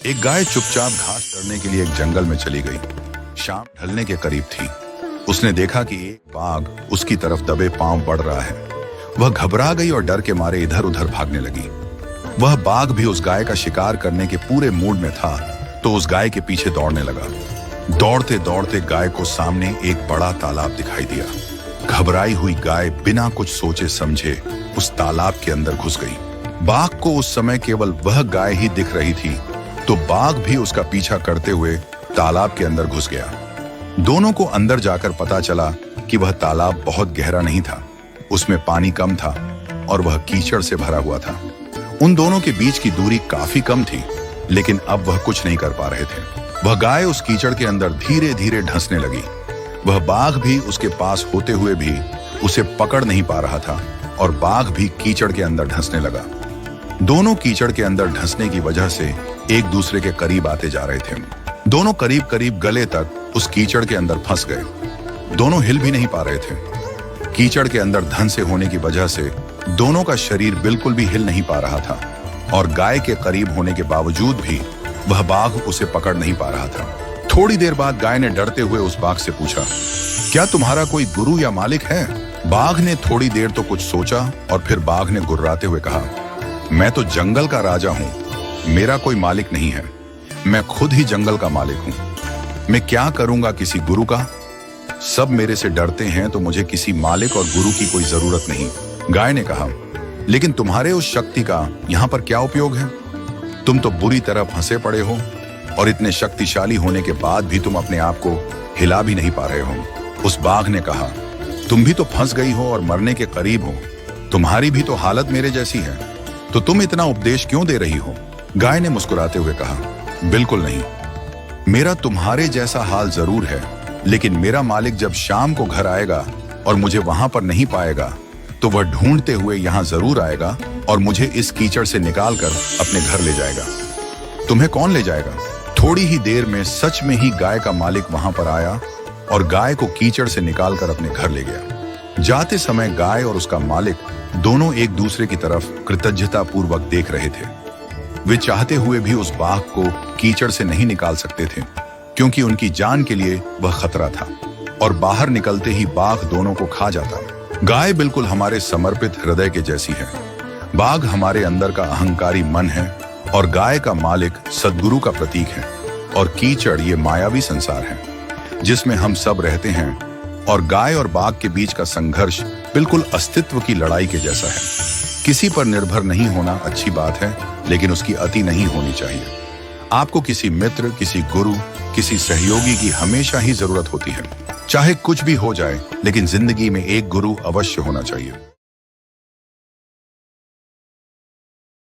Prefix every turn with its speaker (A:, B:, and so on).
A: एक गाय चुपचाप घास चरने के लिए एक जंगल में चली गई। शाम ढलने के करीब थी। उसने देखा कि एक बाघ उसकी तरफ दबे पांव बढ़ रहा है। वह घबरा गई और डर के मारे इधर उधर भागने लगी। वह बाघ भी उस गाय का शिकार करने के पूरे मूड में था, तो उस गाय के पीछे दौड़ने लगा। दौड़ते दौड़ते गाय को सामने एक बड़ा तालाब दिखाई दिया। घबराई हुई गाय बिना कुछ सोचे समझे उस तालाब के अंदर घुस गई। बाघ को उस समय केवल वह गाय ही दिख रही थी, तो बाघ भी उसका पीछा करते हुए तालाब के अंदर घुस गया। दोनों को अंदर जाकर पता चला कि वह तालाब बहुत गहरा नहीं था, उसमें पानी कम था और वह कीचड़ से भरा हुआ था। उन दोनों के बीच की दूरी काफी कम थी, लेकिन अब वह कुछ नहीं कर पा रहे थे। वह गाय उस कीचड़ के अंदर धीरे धीरे धंसने लगी। वह बाघ भी उसके पास होते हुए भी उसे पकड़ नहीं पा रहा था और बाघ भी कीचड़ के अंदर धंसने लगा। दोनों कीचड़ के अंदर धंसने की वजह से एक दूसरे के करीब आते जा रहे थे। दोनों करीब करीब गले तक उस कीचड़ के अंदर फंस गए। दोनों हिल भी नहीं पा रहे थे। कीचड़ के अंदर धंसे होने की वजह से दोनों का शरीर बिल्कुल भी हिल नहीं पा रहा था और गाय के करीब होने के बावजूद भी वह बाघ उसे पकड़ नहीं पा रहा था। थोड़ी देर बाद गाय ने डरते हुए उस बाघ से पूछा, क्या तुम्हारा कोई गुरु या मालिक है? बाघ ने थोड़ी देर तो कुछ सोचा और फिर बाघ ने गुर्राते हुए कहा, मैं तो जंगल का राजा हूँ, मेरा कोई मालिक नहीं है। मैं खुद ही जंगल का मालिक हूँ। मैं क्या करूंगा किसी गुरु का? सब मेरे से डरते हैं, तो मुझे किसी मालिक और गुरु की कोई जरूरत नहीं। गाय ने कहा, लेकिन तुम्हारे उस शक्ति का यहाँ पर क्या उपयोग है? तुम तो बुरी तरह फंसे पड़े हो और इतने शक्तिशाली होने के बाद भी तुम अपने आप को हिला भी नहीं पा रहे हो। उस बाघ ने कहा, तुम भी तो फंस गई हो और मरने के करीब हो। तुम्हारी भी तो हालत मेरे जैसी है, तो तुम इतना उपदेश क्यों दे रही हो? गाय ने मुस्कुराते हुए कहा, बिल्कुल नहीं। मेरा तुम्हारे जैसा हाल जरूर है, लेकिन मेरा मालिक जब शाम को घर आएगा और मुझे वहां पर नहीं पाएगा, तो वह ढूंढते हुए यहाँ जरूर आएगा और मुझे इस कीचड़ से निकालकर अपने घर ले जाएगा। तुम्हें कौन ले जाएगा? थोड़ी ही देर में सच में ही गाय का मालिक वहां पर आया और गाय को कीचड़ से निकालकर अपने घर ले गया। जाते समय गाय और उसका मालिक दोनों एक दूसरे की तरफ कृतज्ञता पूर्वक देख रहे थे। वे चाहते हुए भी उस बाघ को कीचड़ से नहीं निकाल सकते थे, क्योंकि उनकी जान के लिए वह खतरा था और बाहर निकलते ही बाघ दोनों को खा जाता। गाय बिल्कुल हमारे समर्पित हृदय के जैसी है। बाघ हमारे अंदर का अहंकारी मन है और गाय का मालिक सद्गुरु का प्रतीक है और कीचड़ ये मायावी संसार है जिसमें हम सब रहते हैं। और गाय और बाघ के बीच का संघर्ष बिल्कुल अस्तित्व की लड़ाई के जैसा है। किसी पर निर्भर नहीं होना अच्छी बात है, लेकिन उसकी अति नहीं होनी चाहिए। आपको किसी मित्र, किसी गुरु, किसी सहयोगी की हमेशा ही जरूरत होती है। चाहे कुछ भी हो जाए, लेकिन जिंदगी में एक गुरु अवश्य होना चाहिए।